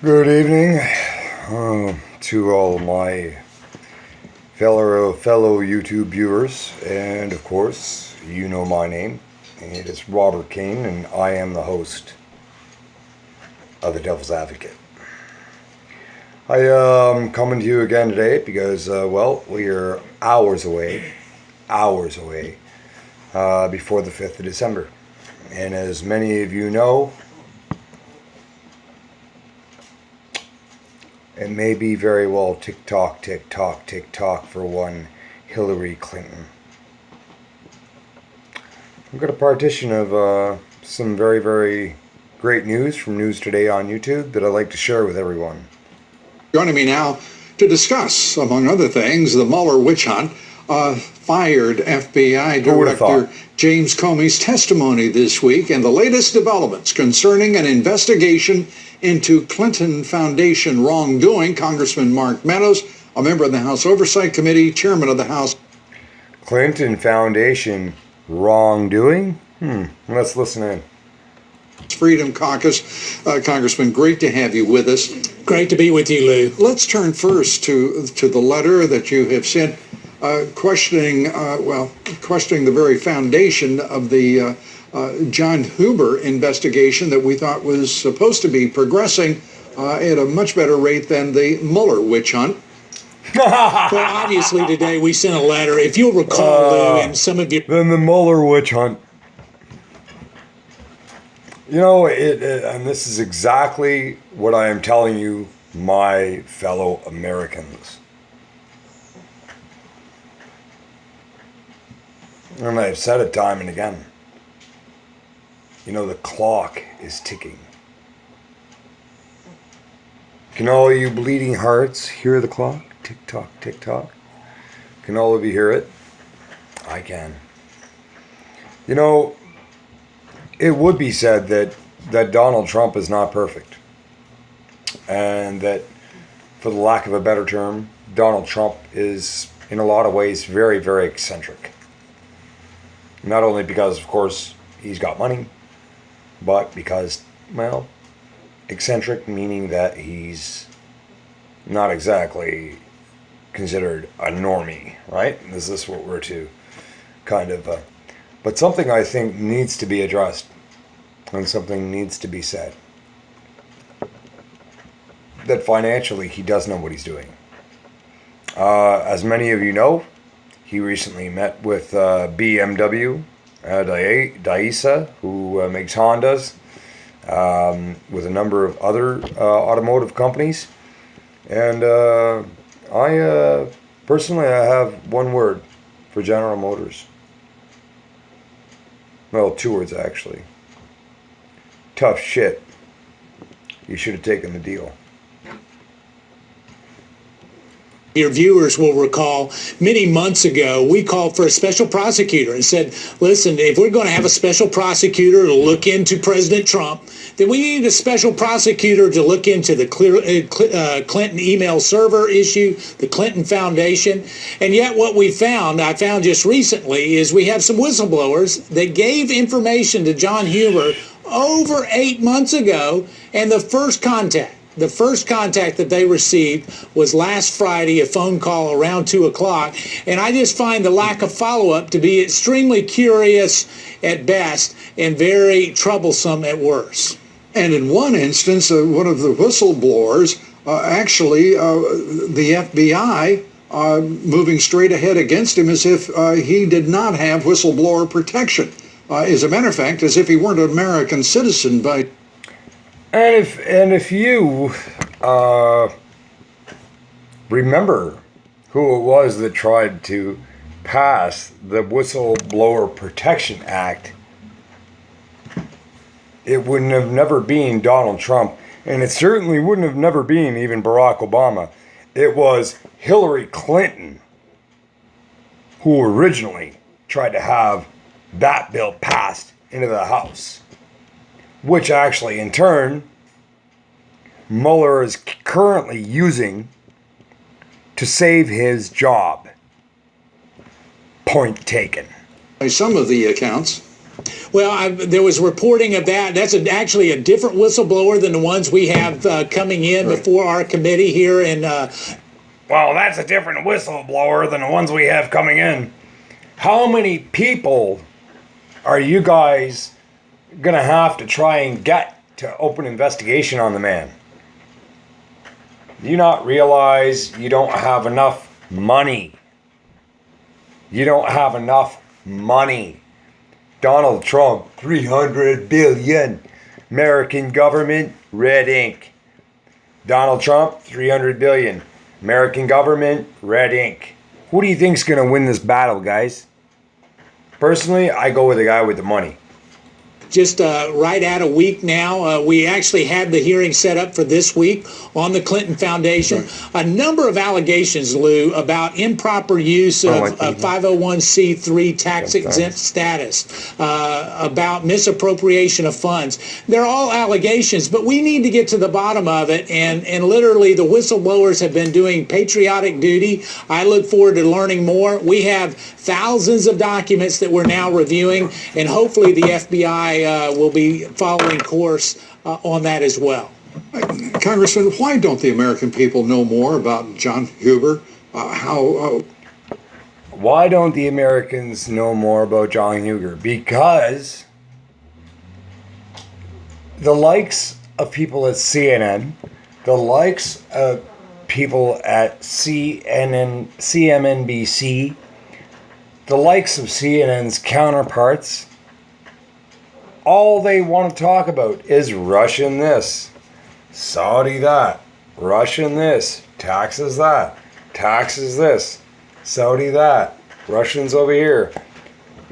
Good evening to all of my fellow YouTube viewers, and of course, you know my name. It is Robert Kane, and I am the host of the Devil's Advocate. I am coming to you again today because, we are hours away before the 5th of December. And as many of you know, it may be very well tick-tock for one Hillary Clinton. I've got a partition of some very, very great news from News Today on YouTube that I'd like to share with everyone. Joining me now to discuss, among other things, the Mueller witch hunt, fired FBI Director James Comey's testimony this week, and the latest developments concerning an investigation into Clinton Foundation wrongdoing. Congressman Mark Meadows, a member of the House Oversight Committee, chairman of the House. Clinton Foundation wrongdoing? Let's listen in. Freedom Caucus. Congressman, great to have you with us. Great to be with you, Lou. Let's turn first to the letter that you have sent questioning the very foundation of the John Huber investigation that we thought was supposed to be progressing at a much better rate than the Mueller witch hunt. Well, obviously today we sent a letter. If you'll recall, Lou, and some of you... Then the Mueller witch hunt. You know, and this is exactly what I am telling you, my fellow Americans. And I've said it time and again. You know, the clock is ticking. Can all you bleeding hearts hear the clock? Tick-tock, tick-tock. Can all of you hear it? I can. You know, it would be said that Donald Trump is not perfect. And that, for the lack of a better term, Donald Trump is, in a lot of ways, very, very eccentric. Not only because, of course, he's got money, but because, well, eccentric meaning that he's not exactly considered a normie, right? Is this what we're to kind of... But something I think needs to be addressed, and something needs to be said. That financially, he does know what he's doing. As many of you know, he recently met with BMW, Daisa, who makes Hondas, with a number of other automotive companies. And I personally, I have one word for General Motors. Well, two words actually. Tough shit. You should have taken the deal. Your viewers will recall many months ago, we called for a special prosecutor and said, listen, if we're going to have a special prosecutor to look into President Trump, then we need a special prosecutor to look into the Clinton email server issue, the Clinton Foundation. And yet what I found just recently, is we have some whistleblowers that gave information to John Huber over 8 months ago, and the first contact that they received was last Friday, a phone call around 2 o'clock. And I just find the lack of follow-up to be extremely curious at best and very troublesome at worst. And in one instance, one of the whistleblowers, the FBI moving straight ahead against him as if he did not have whistleblower protection. As a matter of fact, as if he weren't an American citizen by... And if you remember who it was that tried to pass the Whistleblower Protection Act, it wouldn't have never been Donald Trump, and it certainly wouldn't have never been even Barack Obama. It was Hillary Clinton who originally tried to have that bill passed into the House, which actually, in turn, Mueller is currently using to save his job. Point taken. By some of the accounts, Well, there was reporting of that. That's actually a different whistleblower than the ones we have coming in before our committee here. And well, that's a different whistleblower than the ones we have coming in. How many people are you guys going to have to try and get to open investigation on the man? Do you not realize you don't have enough money? You don't have enough money. Donald Trump, 300 billion. American government, red ink. Donald Trump, 300 billion. American government, red ink. Who do you think's going to win this battle, guys? Personally, I go with the guy with the money. just right at a week now. We actually had the hearing set up for this week on the Clinton Foundation. Right. A number of allegations, Lou, about improper use of 501c3 tax-exempt status, about misappropriation of funds. They're all allegations, but we need to get to the bottom of it. And literally, the whistleblowers have been doing patriotic duty. I look forward to learning more. We have thousands of documents that we're now reviewing, and hopefully the FBI will be following course on that as well. Congressman, why don't the American people know more about John Huber? Why don't the Americans know more about John Huber? Because the likes of people at CNN, the likes of people at CMNBC, the likes of CNN's counterparts, all they want to talk about is Russian this, Saudi that, Russian this, taxes that, taxes this, Saudi that, Russians over here.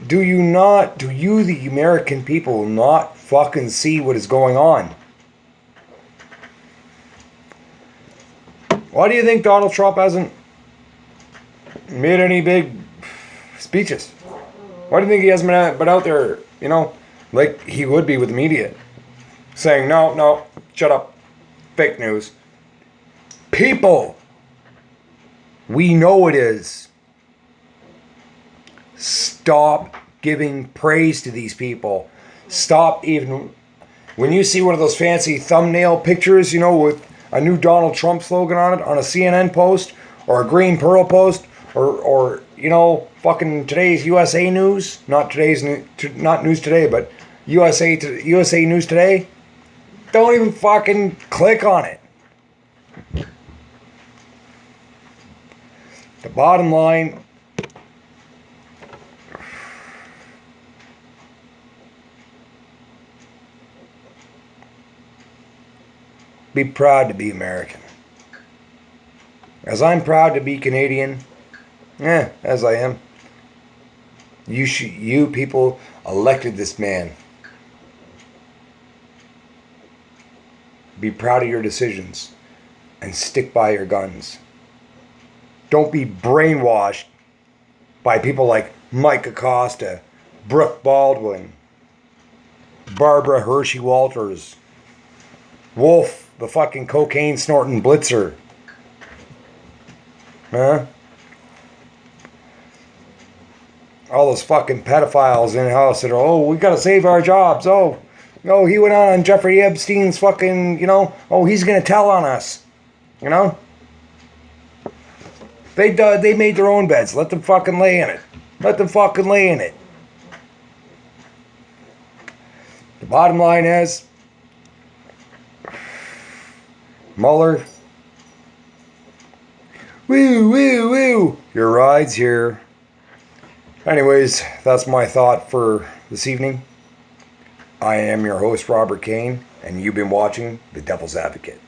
Do you, the American people, not fucking see what is going on? Why do you think Donald Trump hasn't made any big speeches? Why do you think he hasn't been out there, like he would be with the media, saying, no, shut up, fake news? People, we know it is. Stop giving praise to these people. Stop even, when you see one of those fancy thumbnail pictures, with a new Donald Trump slogan on it, on a CNN post, or a Green Pearl post, or fucking today's USA News, not News Today, but USA News Today, don't even fucking click on it. The bottom line, be proud to be American. As I'm proud to be Canadian, as I am. You people elected this man. Be proud of your decisions and stick by your guns. Don't be brainwashed by people like Mike Acosta, Brooke Baldwin, Barbara Hershey Walters, Wolf, the fucking cocaine snorting blitzer. Huh? All those fucking pedophiles in the house that are, we gotta save our jobs. No, he went on Jeffrey Epstein's fucking, he's gonna tell on us. They made their own beds. Let them fucking lay in it. The bottom line is, Mueller, woo, your ride's here. Anyways, that's my thought for this evening. I am your host, Robert Kane, and you've been watching The Devil's Advocate.